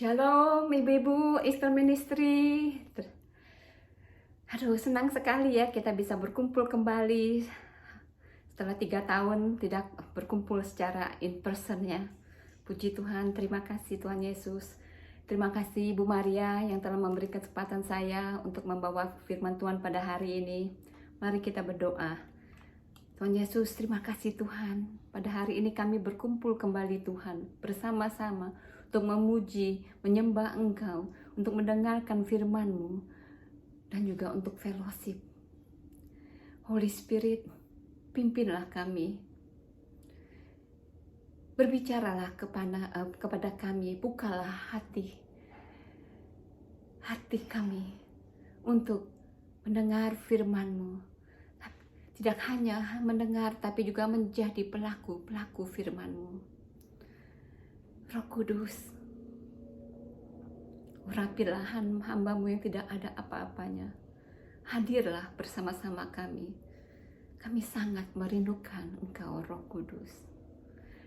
Shalom ibu-ibu Easter Ministry. Senang sekali ya kita bisa berkumpul kembali setelah 3 tahun tidak berkumpul secara in person ya. Puji Tuhan, terima kasih Tuhan Yesus. Terima kasih Ibu Maria yang telah memberi kesempatan saya untuk membawa firman Tuhan pada hari ini. Mari kita berdoa. Tuhan Yesus, terima kasih Tuhan. Pada hari ini kami berkumpul kembali Tuhan bersama-sama untuk memuji, menyembah Engkau, untuk mendengarkan firman-Mu, dan juga untuk fellowship. Holy Spirit, pimpinlah kami. Berbicaralah kepada kami, bukalah hati kami untuk mendengar firman-Mu. Tidak hanya mendengar, tapi juga menjadi pelaku firman-Mu. Roh Kudus, urapilah hamba-Mu yang tidak ada apa-apanya. Hadirlah bersama-sama kami. Kami sangat merindukan Engkau, Roh Kudus.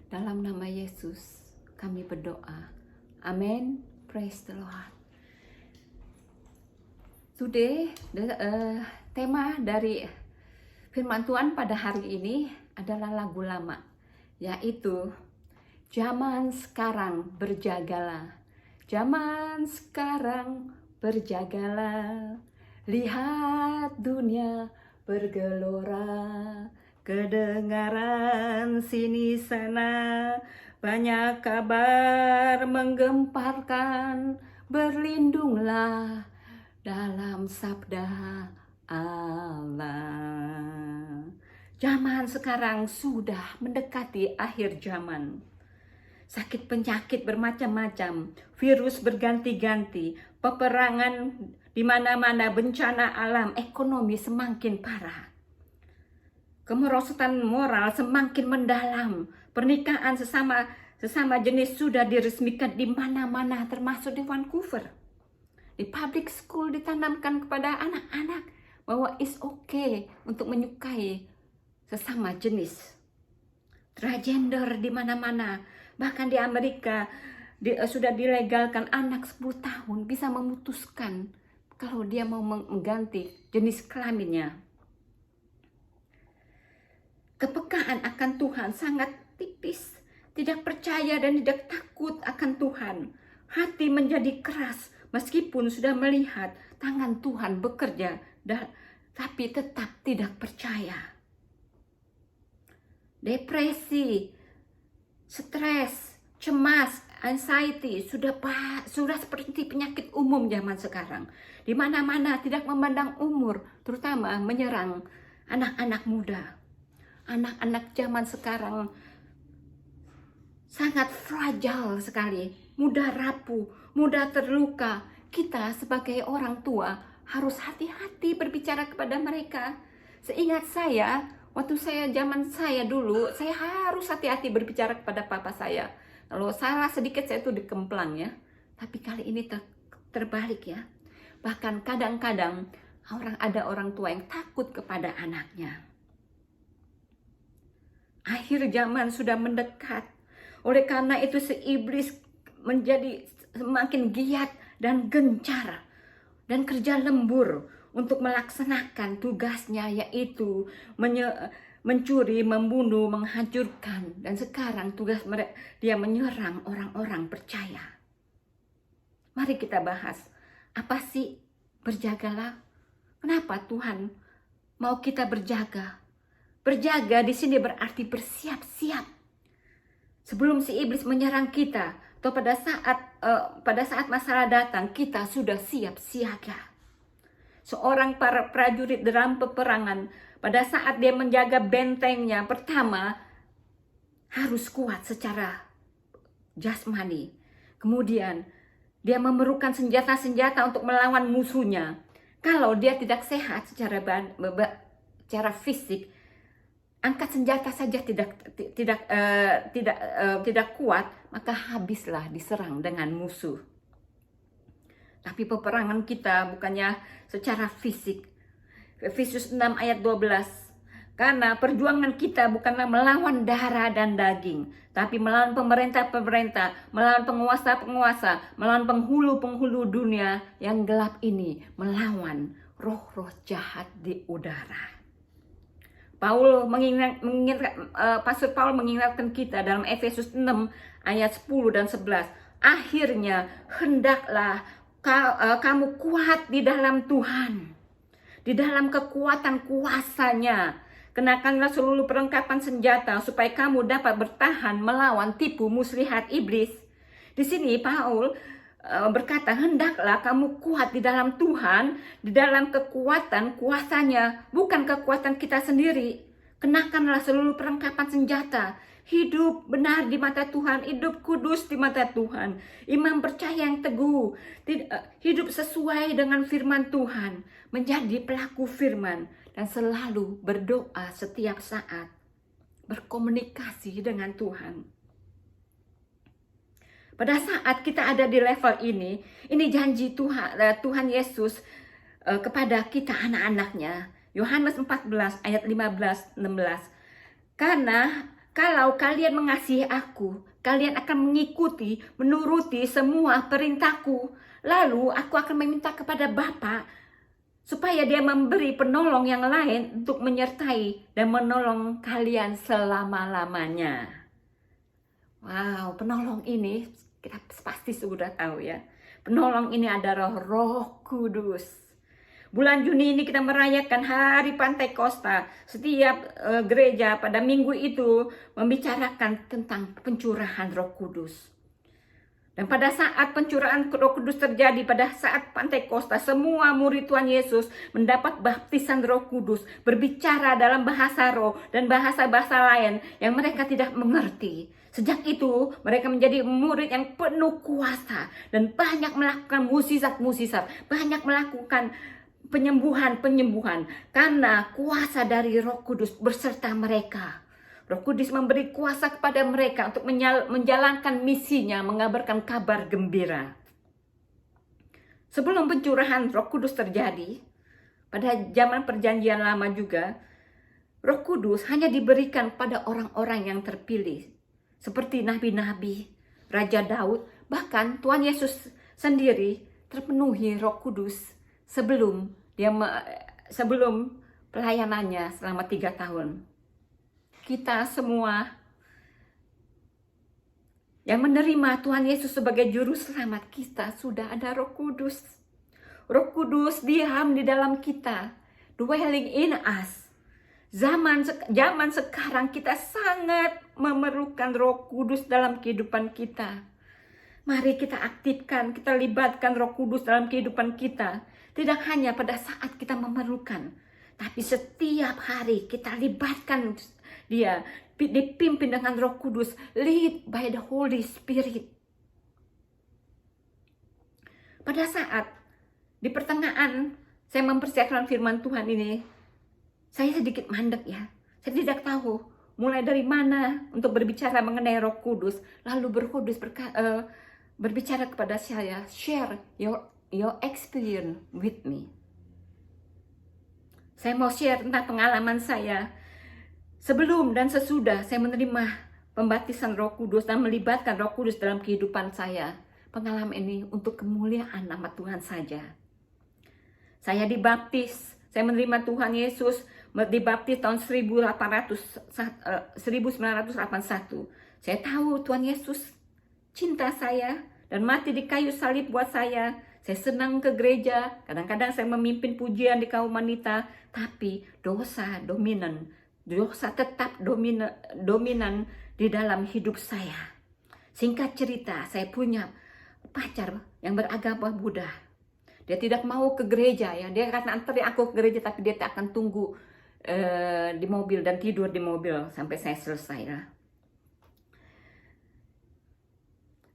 Dalam nama Yesus, kami berdoa. Amin. Praise the Lord. Today, tema dari firman Tuhan pada hari ini adalah lagu lama, yaitu Zaman sekarang berjagalah, zaman sekarang berjagalah, lihat dunia bergelora, kedengaran sini sana, banyak kabar menggemparkan, berlindunglah dalam sabda Allah. Zaman sekarang sudah mendekati akhir zaman. Sakit penyakit bermacam-macam, virus berganti-ganti, peperangan di mana-mana, bencana alam, ekonomi semakin parah. Kemerosotan moral semakin mendalam. Pernikahan sesama jenis sudah diresmikan di mana-mana, termasuk di Vancouver. Di public school ditanamkan kepada anak-anak bahwa it's okay untuk menyukai sesama jenis. Transgender di mana-mana. Bahkan di Amerika sudah dilegalkan, anak 10 tahun bisa memutuskan kalau dia mau mengganti jenis kelaminnya. Kepekaan akan Tuhan sangat tipis. Tidak percaya dan tidak takut akan Tuhan. Hati menjadi keras meskipun sudah melihat tangan Tuhan bekerja, tapi tetap tidak percaya. Depresi, stres, cemas, anxiety sudah seperti penyakit umum zaman sekarang. Di mana-mana tidak memandang umur, terutama menyerang anak-anak muda. Anak-anak zaman sekarang sangat fragile sekali, mudah rapuh, mudah terluka. Kita sebagai orang tua harus hati-hati berbicara kepada mereka. Seingat saya, waktu zaman saya dulu, saya harus hati-hati berbicara kepada papa saya. Kalau salah sedikit saya tuh dikemplang ya. Tapi kali ini terbalik ya. Bahkan kadang-kadang ada orang tua yang takut kepada anaknya. Akhir zaman sudah mendekat. Oleh karena itu si iblis menjadi semakin giat dan gencar dan kerja lembur untuk melaksanakan tugasnya, yaitu mencuri, membunuh, menghancurkan. Dan sekarang tugas dia menyerang orang-orang percaya. Mari kita bahas, apa sih berjagalah? Kenapa Tuhan mau kita berjaga? Berjaga di sini berarti bersiap-siap. Sebelum si iblis menyerang kita, atau pada saat masalah datang, kita sudah siap siaga. Seorang prajurit dalam peperangan, pada saat dia menjaga bentengnya, pertama harus kuat secara jasmani. Kemudian dia memerlukan senjata-senjata untuk melawan musuhnya. Kalau dia tidak sehat secara fisik, angkat senjata saja tidak kuat, maka habislah diserang dengan musuh. Tapi peperangan kita bukannya secara fisik. Efesus 6 ayat 12. Karena perjuangan kita bukanlah melawan darah dan daging, tapi melawan pemerintah-pemerintah, melawan penguasa-penguasa, melawan penghulu-penghulu dunia yang gelap ini, melawan roh-roh jahat di udara. Pastor Paul mengingatkan kita dalam Efesus 6 ayat 10 dan 11. Akhirnya hendaklah kamu kuat di dalam Tuhan, di dalam kekuatan kuasanya. Kenakanlah seluruh perlengkapan senjata supaya kamu dapat bertahan melawan tipu muslihat iblis. Di sini Paul berkata, hendaklah kamu kuat di dalam Tuhan, di dalam kekuatan kuasanya, bukan kekuatan kita sendiri. Kenakanlah seluruh perlengkapan senjata. Hidup benar di mata Tuhan, hidup kudus di mata Tuhan. Iman percaya yang teguh, hidup sesuai dengan firman Tuhan, menjadi pelaku firman, dan selalu berdoa setiap saat, berkomunikasi dengan Tuhan. Pada saat kita ada di level ini janji Tuhan Yesus kepada kita anak-anaknya. Yohanes 14 ayat 15-16. Karena kalau kalian mengasihi aku, kalian akan mengikuti, menuruti semua perintahku. Lalu aku akan meminta kepada Bapa supaya dia memberi penolong yang lain untuk menyertai dan menolong kalian selama-lamanya. Wow, penolong ini kita pasti sudah tahu ya. Penolong ini adalah Roh Kudus. Bulan Juni ini kita merayakan Hari Pantekosta. Setiap gereja pada minggu itu membicarakan tentang pencurahan Roh Kudus. Dan pada saat pencurahan Roh Kudus terjadi, pada saat Pantekosta, semua murid Tuhan Yesus mendapat baptisan Roh Kudus, berbicara dalam bahasa roh dan bahasa-bahasa lain yang mereka tidak mengerti. Sejak itu, mereka menjadi murid yang penuh kuasa dan banyak melakukan mukjizat-mukjizat, banyak melakukan penyembuhan-penyembuhan karena kuasa dari Roh Kudus berserta mereka. Roh Kudus memberi kuasa kepada mereka untuk menjalankan misinya, mengabarkan kabar gembira. Sebelum pencurahan Roh Kudus terjadi, pada zaman Perjanjian Lama juga, Roh Kudus hanya diberikan pada orang-orang yang terpilih, seperti nabi-nabi, Raja Daud, bahkan Tuhan Yesus sendiri terpenuhi Roh Kudus sebelum pelayanannya selama 3 tahun. Kita semua yang menerima Tuhan Yesus sebagai juru selamat kita sudah ada Roh Kudus. Roh Kudus diam di dalam kita, dwelling in us. Zaman sekarang kita sangat memerlukan Roh Kudus dalam kehidupan kita. Mari kita aktifkan, kita libatkan Roh Kudus dalam kehidupan kita. Tidak hanya pada saat kita memerlukan, tapi setiap hari kita libatkan dia, dipimpin dengan Roh Kudus, lead by the Holy Spirit. Pada saat di pertengahan saya mempersiapkan firman Tuhan ini, saya sedikit mandek ya. Saya tidak tahu mulai dari mana untuk berbicara mengenai Roh Kudus. Lalu Roh Kudus berbicara kepada saya, share your experience with me. Saya mau share tentang pengalaman saya sebelum dan sesudah saya menerima pembaptisan Roh Kudus dan melibatkan Roh Kudus dalam kehidupan saya. Pengalaman ini untuk kemuliaan nama Tuhan saja. Saya dibaptis, saya menerima Tuhan Yesus, dibaptis tahun 1981. Saya tahu Tuhan Yesus cinta saya dan mati di kayu salib buat saya. Saya senang ke gereja, kadang-kadang saya memimpin pujian di kaum wanita, tapi dosa tetap dominan di dalam hidup saya. Singkat cerita, saya punya pacar yang beragama Buddha. Dia tidak mau ke gereja ya, dia akan antar aku ke gereja, tapi dia tak akan tunggu di mobil dan tidur di mobil sampai saya selesai lah.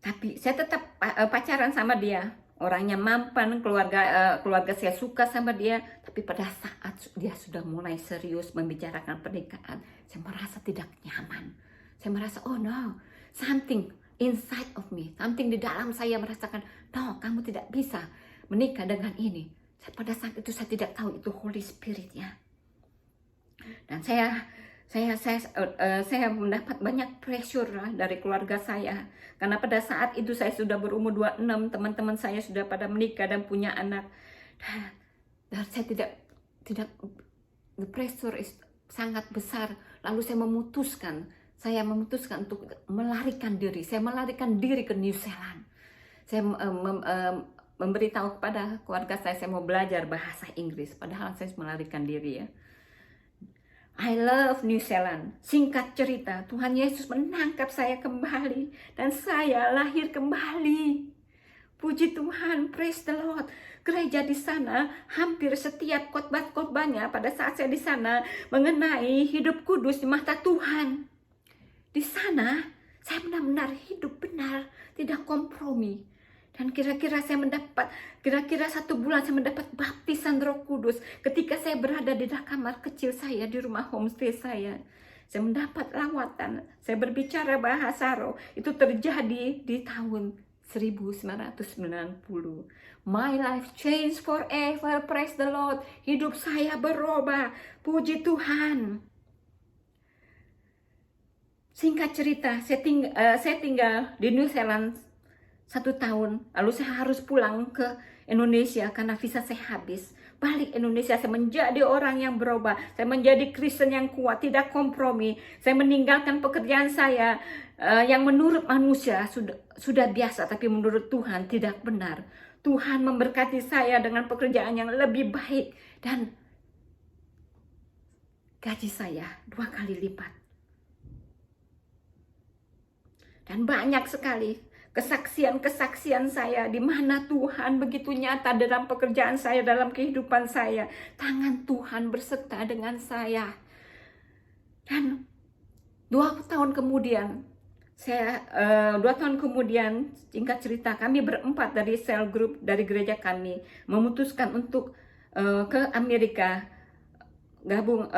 Tapi saya tetap pacaran sama dia. Orangnya mampan, keluarga saya suka sama dia. Tapi pada saat dia sudah mulai serius membicarakan pernikahan, saya merasa tidak nyaman. Saya merasa, oh no, something inside of me, something di dalam saya merasakan, no, kamu tidak bisa menikah dengan ini. Pada saat itu saya tidak tahu itu Holy Spirit ya. Dan saya mendapat banyak pressure lah dari keluarga saya. Karena pada saat itu saya sudah berumur 26, teman-teman saya sudah pada menikah dan punya anak. Dan saya tidak the pressure is sangat besar. Lalu saya memutuskan untuk melarikan diri. Saya melarikan diri ke New Zealand. Saya memberitahu kepada keluarga saya mau belajar bahasa Inggris. Padahal saya melarikan diri ya. I love New Zealand. Singkat cerita, Tuhan Yesus menangkap saya kembali dan saya lahir kembali. Puji Tuhan, praise the Lord. Gereja di sana hampir setiap khotbah-khotbahnya pada saat saya di sana mengenai hidup kudus di mata Tuhan. Di sana saya benar-benar hidup benar, tidak kompromi. Dan kira-kira 1 bulan saya mendapat baptisan Roh Kudus ketika saya berada di dalam kamar kecil saya di rumah homestay saya. Saya mendapat lawatan, saya berbicara bahasa roh. Itu terjadi di tahun 1990. My life changed forever, praise the Lord. Hidup saya berubah, puji Tuhan. Singkat cerita, saya tinggal di New Zealand 1 tahun, lalu saya harus pulang ke Indonesia karena visa saya habis. Balik Indonesia, saya menjadi orang yang berubah. Saya menjadi Kristen yang kuat, tidak kompromi. Saya meninggalkan pekerjaan saya yang menurut manusia sudah biasa, tapi menurut Tuhan tidak benar. Tuhan memberkati saya dengan pekerjaan yang lebih baik dan gaji saya 2 kali lipat. Dan banyak sekali kesaksian-kesaksian saya di mana Tuhan begitu nyata dalam pekerjaan saya, dalam kehidupan saya. Tangan Tuhan berserta dengan saya. Dan 2 tahun kemudian, 2 tahun kemudian, singkat cerita, kami berempat dari cell group dari gereja kami memutuskan untuk ke Amerika, gabung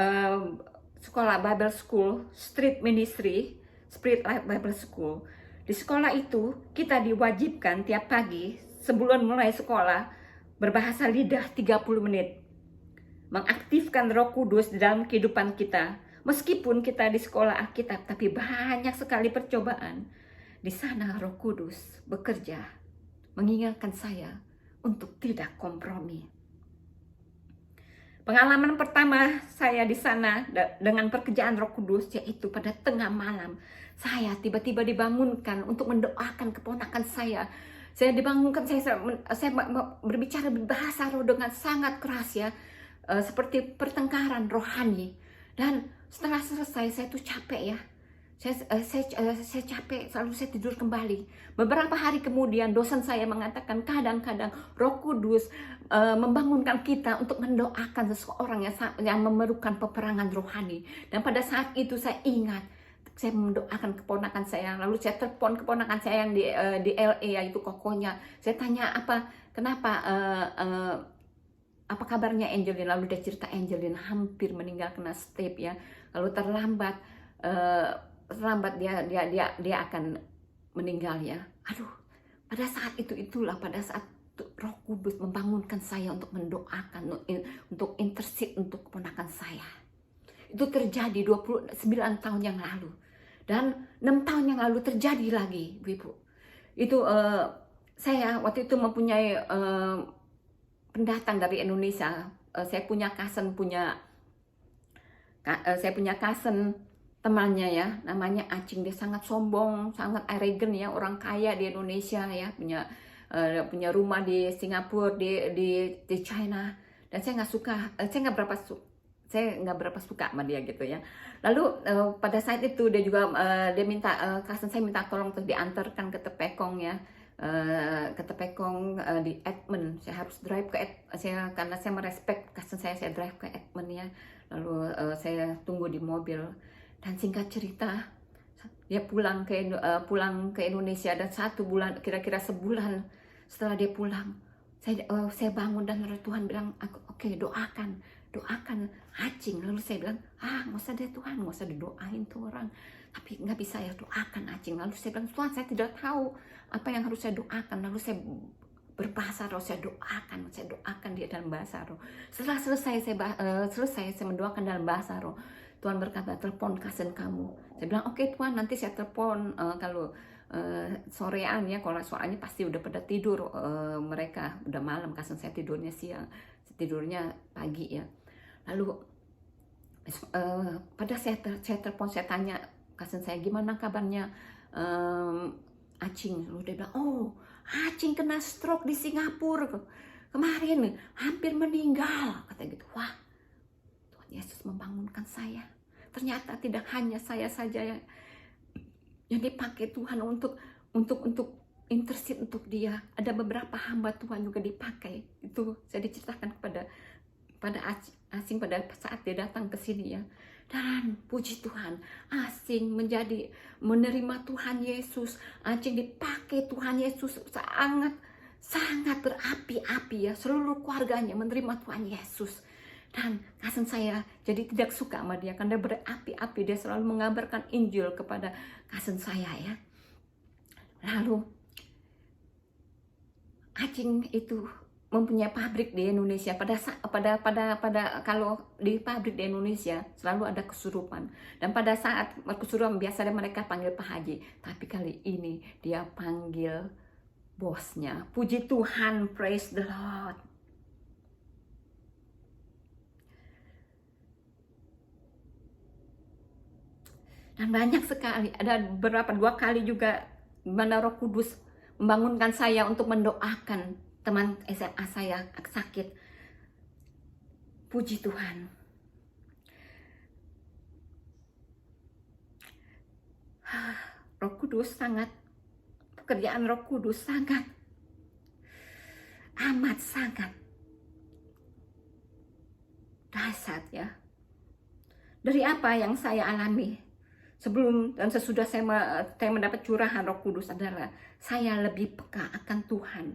sekolah Bible School, Street Ministry, Spirit Life Bible School. Di sekolah itu kita diwajibkan tiap pagi sebelum mulai sekolah berbahasa lidah 30 menit. Mengaktifkan Roh Kudus di dalam kehidupan kita. Meskipun kita di sekolah Alkitab, tapi banyak sekali percobaan. Di sana Roh Kudus bekerja, mengingatkan saya untuk tidak kompromi. Pengalaman pertama saya di sana dengan pekerjaan Roh Kudus yaitu pada tengah malam. Saya tiba-tiba dibangunkan untuk mendoakan keponakan saya. Saya dibangunkan, saya berbicara bahasa roh dengan sangat keras ya. Seperti pertengkaran rohani. Dan setelah selesai saya tuh capek ya. Saya capek, lalu saya tidur kembali. Beberapa hari kemudian dosen saya mengatakan kadang-kadang Roh Kudus membangunkan kita untuk mendoakan seseorang yang memerlukan peperangan rohani. Dan pada saat itu saya ingat, saya mendoakan keponakan saya, lalu saya telepon keponakan saya yang di LA, yaitu kokonya. Saya tanya kenapa apa kabarnya Angelin, lalu dia cerita Angelin hampir meninggal kena step ya, lalu terlambat dia akan meninggal ya. Aduh, pada saat pada saat Roh Kudus membangunkan saya untuk mendoakan, untuk intercede untuk keponakan saya. Itu terjadi 29 tahun yang lalu. Dan 6 tahun yang lalu terjadi lagi, Ibu. Itu saya waktu itu mempunyai pendatang dari Indonesia. Saya punya cousin temannya ya, namanya Acing. Dia sangat sombong, sangat arrogant ya, orang kaya di Indonesia ya, punya rumah di Singapura, di China. Dan saya nggak berapa suka sama dia gitu ya. Lalu pada saat itu dia juga dia minta cousin saya minta tolong untuk diantarkan ke Tepekong ya, ke Tepekong di Edmond. Saya harus drive karena saya merespek cousin saya drive ke Edmond ya. Lalu saya tunggu di mobil. Dan singkat cerita, dia pulang ke Indonesia, dan kira-kira sebulan setelah dia pulang, saya bangun dan Tuhan bilang, oke, doakan Acing. Lalu saya bilang, nggak usah deh Tuhan, nggak usah didoain tuh orang, tapi nggak bisa ya, doakan Acing. Lalu saya bilang, Tuhan, saya tidak tahu apa yang harus saya doakan. Lalu saya berbahasa roh, saya doakan dia dalam bahasa roh. Setelah selesai saya mendoakan dalam bahasa roh, Tuhan berkata, telepon cousin kamu. Saya bilang, oke Tuhan, nanti saya telepon kalau sorean ya, kalau soalnya pasti udah pada tidur, mereka udah malam, cousin saya tidurnya siang, tidurnya pagi ya. Lalu pada saya telepon, saya tanya cousin saya, gimana kabarnya Acing? Lalu dia bilang, oh Acing kena stroke di Singapura kemarin, hampir meninggal, kata gitu. Wah, Tuhan Yesus membangunkan saya. Ternyata tidak hanya saya saja yang dipakai Tuhan untuk intercede untuk dia. Ada beberapa hamba Tuhan juga dipakai. Itu saya diceritakan pada Acing pada saat dia datang ke sini ya. Dan puji Tuhan, Acing menerima Tuhan Yesus. Acing dipakai Tuhan Yesus sangat berapi-api ya. Seluruh keluarganya menerima Tuhan Yesus. Dan cousin saya jadi tidak suka sama dia karena dia berapi-api. Dia selalu mengabarkan Injil kepada cousin saya ya. Lalu Acing itu mempunyai pabrik di Indonesia. Kalau di pabrik di Indonesia selalu ada kesurupan. Dan pada saat kesurupan biasanya mereka panggil Pak Haji. Tapi kali ini dia panggil bosnya. Puji Tuhan, praise the Lord. Dan banyak sekali, ada dua kali juga mana Roh Kudus membangunkan saya untuk mendoakan teman SMA saya sakit. Puji Tuhan. Roh Kudus pekerjaan Roh Kudus amat sangat dahsyat ya. Dari apa yang saya alami sebelum dan sesudah saya mendapat curahan Roh Kudus adalah saya lebih peka akan Tuhan.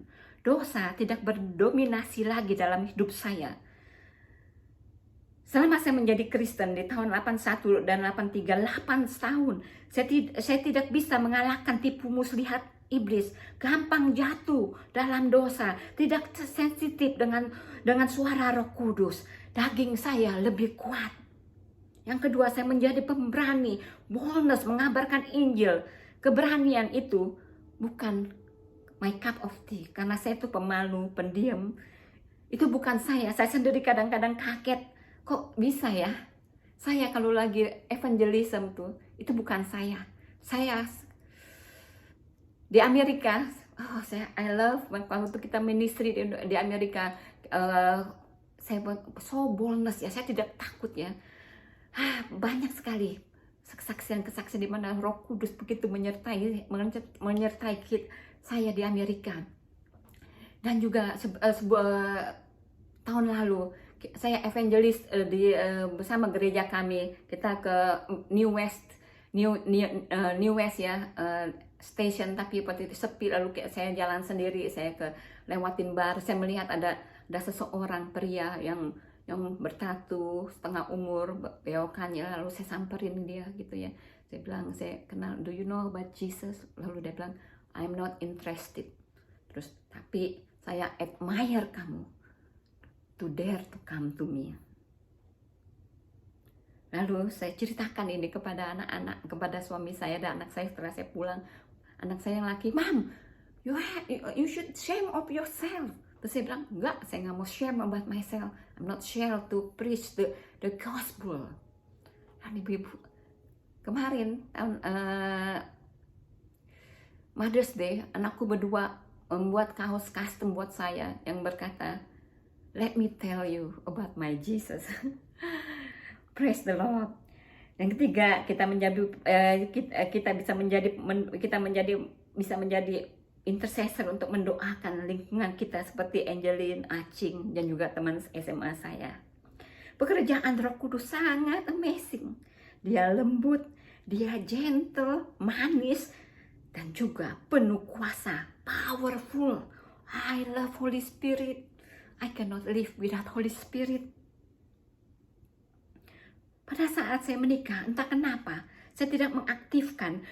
Dosa tidak berdominasi lagi dalam hidup saya. Selama saya menjadi Kristen di tahun 81 dan 83, 8 tahun, saya tidak bisa mengalahkan tipu muslihat iblis. Gampang jatuh dalam dosa, tidak sensitif dengan suara Roh Kudus. Daging saya lebih kuat. Yang kedua, saya menjadi pemberani, boldness, mengabarkan Injil. Keberanian itu bukan my cup of tea, karena saya itu pemalu, pendiam. Itu bukan saya sendiri kadang-kadang kaget. Kok bisa ya? Saya kalau lagi evangelism tuh, itu bukan saya. Saya di Amerika, I love waktu kita ministry di Amerika, saya so boldness ya, saya tidak takut ya. Banyak sekali kesaksian di mana Roh Kudus begitu menyertai saya di Amerika. Dan juga tahun lalu saya evangelis bersama gereja kami. Kita ke New West ya, station, tapi waktu itu sepi. Lalu saya jalan sendiri, saya lewatin bar, saya melihat ada seseorang pria yang bertatu, setengah umur, beokannya. Lalu saya samperin dia gitu ya. Saya bilang, saya kenal, do you know about Jesus? Lalu dia bilang, I'm not interested. Terus, tapi saya admire kamu to dare to come to me. Lalu saya ceritakan ini kepada anak-anak, kepada suami saya dan anak saya. Setelah saya pulang, anak saya yang laki, Mom, you should shame of yourself. Terus saya bilang, enggak, saya nggak mau share about myself. I'm not share to preach the gospel. Dan ibu-ibu, kemarin Mother's Day, anakku berdua membuat kaos custom buat saya yang berkata, let me tell you about my Jesus. Praise the Lord. Yang ketiga, kita bisa menjadi intercessor untuk mendoakan lingkungan kita seperti Angeline, Acing, dan juga teman SMA saya. Pekerjaan Roh Kudus sangat amazing. Dia lembut, dia gentle, manis, dan juga penuh kuasa, powerful. I love Holy Spirit. I cannot live without Holy Spirit. Pada saat saya menikah, entah kenapa, saya tidak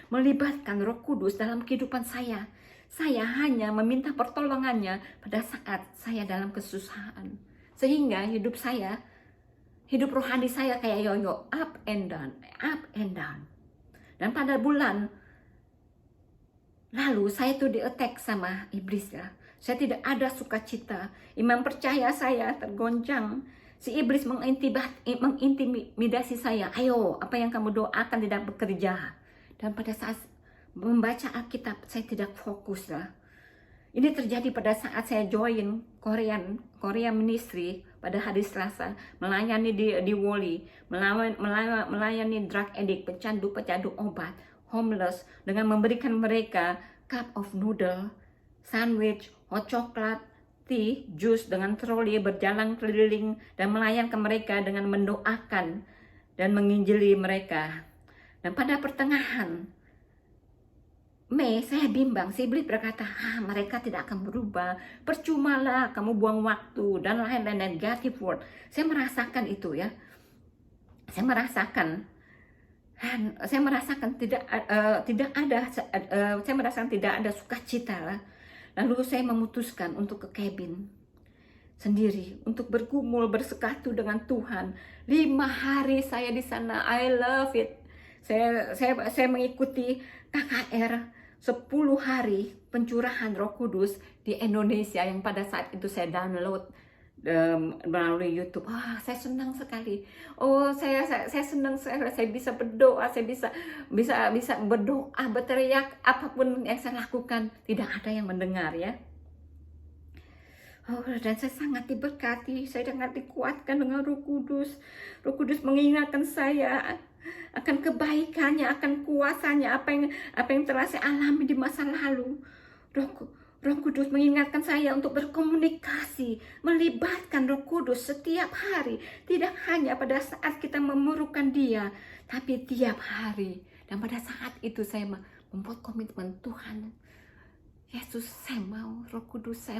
melibatkan Roh Kudus dalam kehidupan saya. Saya hanya meminta pertolongannya pada saat saya dalam kesusahan. Sehingga hidup rohani saya kayak yoyo, up and down, up and down. Dan pada bulan lalu saya tuh di-attack sama iblis ya. Saya tidak ada sukacita. Iman percaya saya tergoncang. Si iblis mengintimidasi saya. Ayo, apa yang kamu doakan tidak bekerja. Dan pada saat membaca Alkitab, saya tidak fokus lah. Ini terjadi pada saat saya join Korean Ministry pada hari Selasa, melayani di Woli, melayani drug addict, pecandu obat, homeless, dengan memberikan mereka cup of noodle, sandwich, hot chocolate, tea, jus, dengan troli berjalan keliling dan melayani mereka dengan mendoakan dan menginjili mereka. Dan pada pertengahan Mei, saya bimbang. Si iblis berkata, mereka tidak akan berubah, percumalah kamu buang waktu, dan lain-lain negative word. Saya merasakan itu ya. Saya merasakan tidak ada sukacita lah. Lalu saya memutuskan untuk ke cabin sendiri, untuk bergumul, bersekatu dengan Tuhan. 5 hari saya di sana. I love it. Saya mengikuti KKR 10 hari pencurahan Roh Kudus di Indonesia yang pada saat itu saya download melalui YouTube. Saya senang sekali. Saya senang sekali. Saya bisa berdoa, saya bisa berdoa, berteriak, apapun yang saya lakukan tidak ada yang mendengar ya. Dan saya sangat diberkati, saya sangat dikuatkan dengan Roh Kudus. Roh Kudus mengingatkan saya akan kebaikannya, akan kuasanya, apa yang telah saya alami di masa lalu. Roh Kudus mengingatkan saya untuk berkomunikasi, melibatkan Roh Kudus setiap hari, tidak hanya pada saat kita memerlukan Dia, tapi tiap hari. Dan pada saat itu saya membuat komitmen, Tuhan Yesus, saya mau Roh Kudus, saya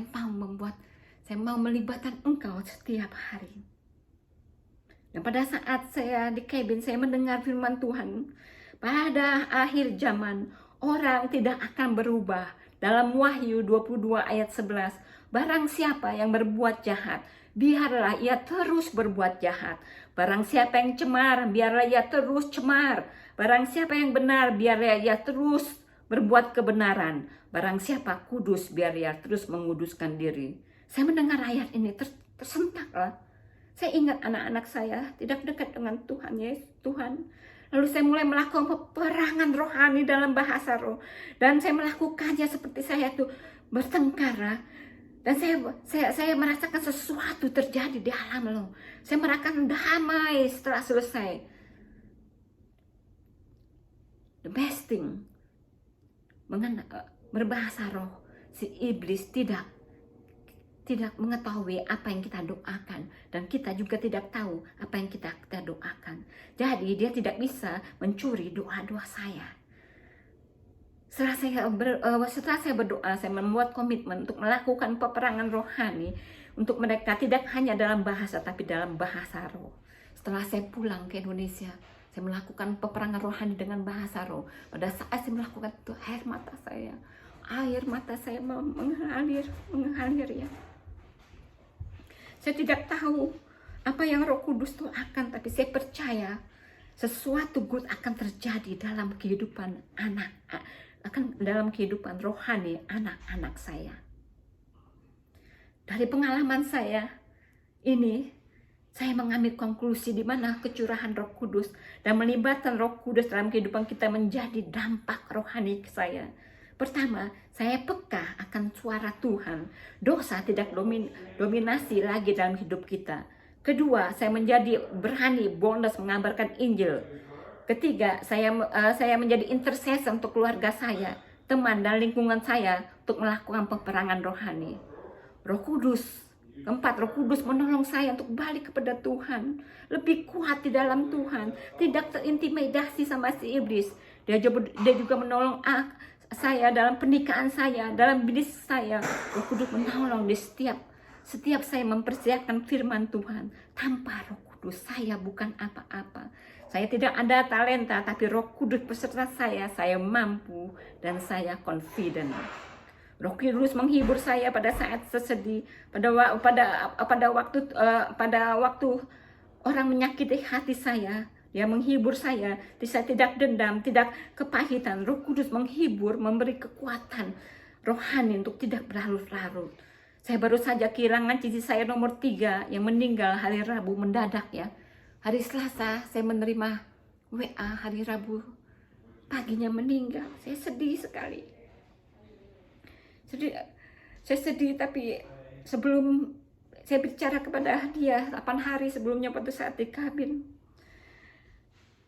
mau melibatkan Engkau setiap hari. Dan pada saat saya di cabin, saya mendengar firman Tuhan. Pada akhir zaman, orang tidak akan berubah. Dalam Wahyu 22 ayat 11, barang siapa yang berbuat jahat, biarlah ia terus berbuat jahat. Barang siapa yang cemar, biarlah ia terus cemar. Barang siapa yang benar, biarlah ia terus berbuat kebenaran. Barang siapa kudus, biar ia terus menguduskan diri. Saya mendengar ayat ini tersentak lah. Saya ingat anak-anak saya tidak dekat dengan Tuhan, Tuhan. Lalu saya mulai melakukan peperangan rohani dalam bahasa roh. Dan saya melakukannya seperti saya tuh bertengkar. Dan saya merasakan sesuatu terjadi di alam loh. Saya merasakan damai setelah selesai. The best thing, berbahasa roh, si iblis tidak mengetahui apa yang kita doakan, dan kita juga tidak tahu apa yang kita doakan. Jadi dia tidak bisa mencuri doa-doa saya. Setelah saya berdoa, saya membuat komitmen untuk melakukan peperangan rohani untuk mereka, tidak hanya dalam bahasa tapi dalam bahasa roh. Setelah saya pulang ke Indonesia, saya melakukan peperangan rohani dengan bahasa roh. Pada saat saya melakukan itu, air mata saya mengalir ya. Saya tidak tahu apa yang Roh Kudus doakan, tapi saya percaya sesuatu good akan terjadi dalam kehidupan dalam kehidupan rohani anak-anak saya. Dari pengalaman saya ini, saya mengambil konklusi di mana kecurahan Roh Kudus dan melibatkan Roh Kudus dalam kehidupan kita menjadi dampak rohani saya. Pertama, saya peka akan suara Tuhan. Dosa tidak dominasi lagi dalam hidup kita. Kedua, saya menjadi berani, boldness mengabarkan Injil. Ketiga, saya menjadi intercessor untuk keluarga saya, teman dan lingkungan saya untuk melakukan peperangan rohani. Roh Kudus. Keempat, Roh Kudus menolong saya untuk balik kepada Tuhan. Lebih kuat di dalam Tuhan. Tidak terintimidasi sama si iblis. Dia juga menolong saya dalam pernikahan saya, dalam bisnis saya. Roh Kudus menolong di setiap saya mempersiapkan firman Tuhan. Tanpa Roh Kudus saya bukan apa-apa. Saya tidak ada talenta, tapi Roh Kudus beserta saya mampu dan saya confident. Roh Kudus menghibur saya pada saat sesedih, pada waktu orang menyakiti hati saya. Dia menghibur saya tidak dendam, tidak kepahitan. Roh Kudus menghibur, memberi kekuatan rohani untuk tidak berlarut-larut. Saya baru saja kehilangan cici saya nomor 3 yang meninggal hari Rabu mendadak ya. Hari Selasa saya menerima WA, hari Rabu paginya meninggal. Saya sedih sekali. Saya sedih, tapi sebelum saya bicara kepada dia 8 hari sebelumnya pada saat di kabin,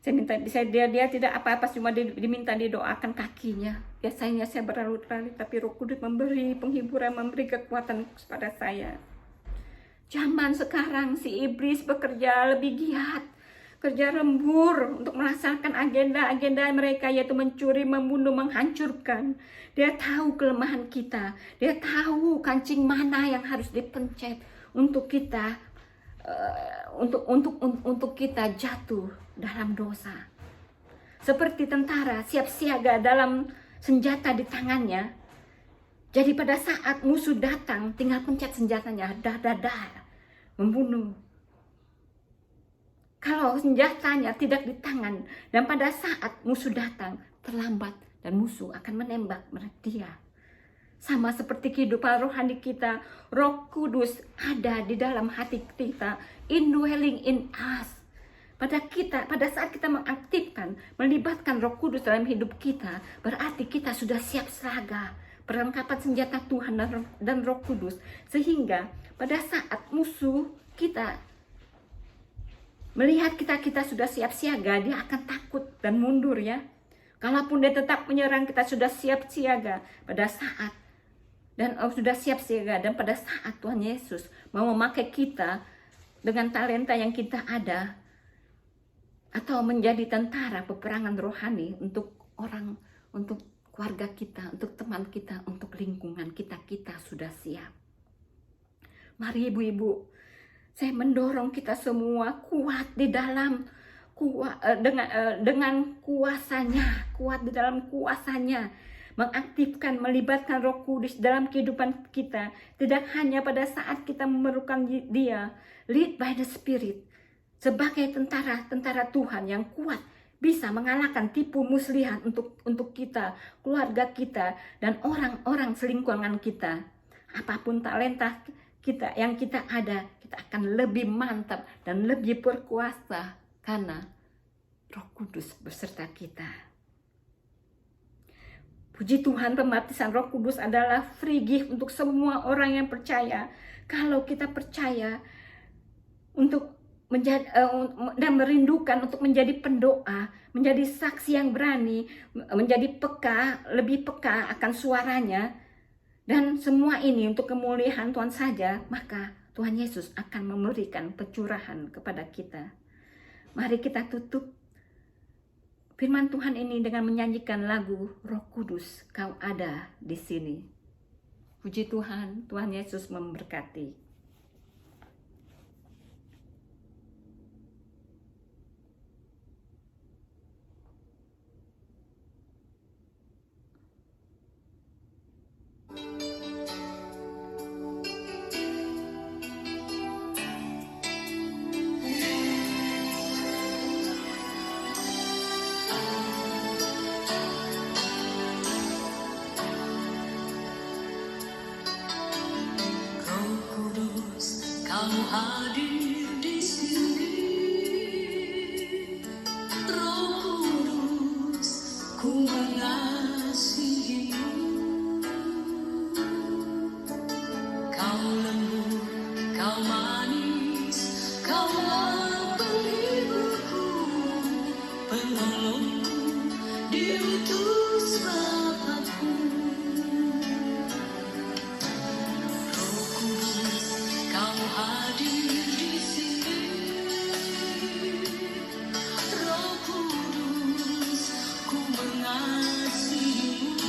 dia tidak apa-apa, cuma diminta didoakan kakinya. Biasanya saya berlarut-larut, tapi Roh Kudus memberi penghiburan, memberi kekuatan kepada saya. Zaman sekarang si iblis bekerja lebih giat, kerja lembur untuk melaksanakan agenda-agenda mereka, yaitu mencuri, membunuh, menghancurkan. Dia tahu kelemahan kita, dia tahu kancing mana yang harus dipencet untuk kita untuk kita jatuh dalam dosa. Seperti tentara siap siaga dalam senjata di tangannya. Jadi pada saat musuh datang, tinggal pencet senjatanya, dar, membunuh. Kalau senjatanya tidak di tangan, dan pada saat musuh datang, terlambat, dan musuh akan menembak dia. Sama seperti kehidupan rohani kita, Roh Kudus ada di dalam hati kita, indwelling in us. Pada saat kita mengaktifkan, melibatkan Roh Kudus dalam hidup kita, berarti kita sudah siap siaga, perlengkapan senjata Tuhan dan Roh Kudus, sehingga pada saat musuh kita melihat kita sudah siap siaga, dia akan takut dan mundur ya. Kalaupun dia tetap menyerang, kita sudah siap siaga pada saat sudah siap siaga, dan pada saat Tuhan Yesus mau memakai kita dengan talenta yang kita ada, atau menjadi tentara peperangan rohani untuk orang, untuk keluarga kita, untuk teman kita, untuk lingkungan kita sudah siap. Mari ibu-ibu, saya mendorong kita semua kuat di dalam dengan kuasanya, kuat di dalam kuasanya, mengaktifkan, melibatkan Roh Kudus dalam kehidupan kita, tidak hanya pada saat kita memerlukan dia. Lead by the Spirit, sebagai tentara Tuhan yang kuat, bisa mengalahkan tipu muslihat untuk kita, keluarga kita, dan orang-orang selingkungan kita. Apapun talenta kita yang kita ada, kita akan lebih mantap dan lebih berkuasa karena Roh Kudus beserta kita. Puji Tuhan, pembaptisan Roh Kudus adalah free gift untuk semua orang yang percaya. Kalau kita percaya untuk dan merindukan untuk menjadi pendoa, menjadi saksi yang berani, menjadi lebih peka akan suaranya, dan semua ini untuk kemuliaan Tuhan saja, maka Tuhan Yesus akan memberikan pencurahan kepada kita. Mari kita tutup firman Tuhan ini dengan menyanyikan lagu Roh Kudus, Kau ada di sini. Puji Tuhan, Tuhan Yesus memberkati. Kau hadir di sini, Roh Kudus, ku mengasihimu. Kau lembut, kau manis, kaulah penghiburku, penolongku, diutus Bapa-Ku. Hadir di sini, Roh Kudus, ku mengasihimu.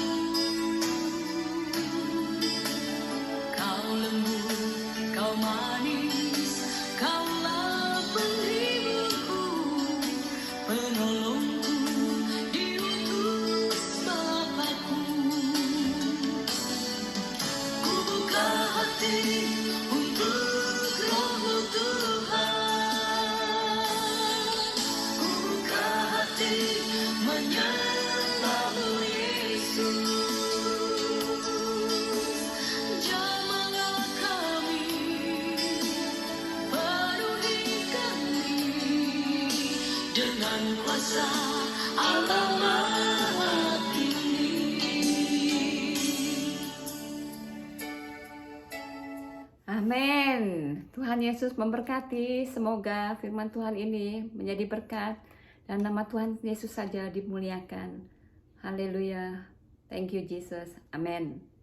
Kau lembut, kau manis, kaulah penghiburku, penolongku, diutus Bapa-Ku. kuasa Allah Maha Tinggi. Amin. Tuhan Yesus memberkati. Semoga firman Tuhan ini menjadi berkat dan nama Tuhan Yesus saja dimuliakan. Haleluya. Thank you Jesus. Amin.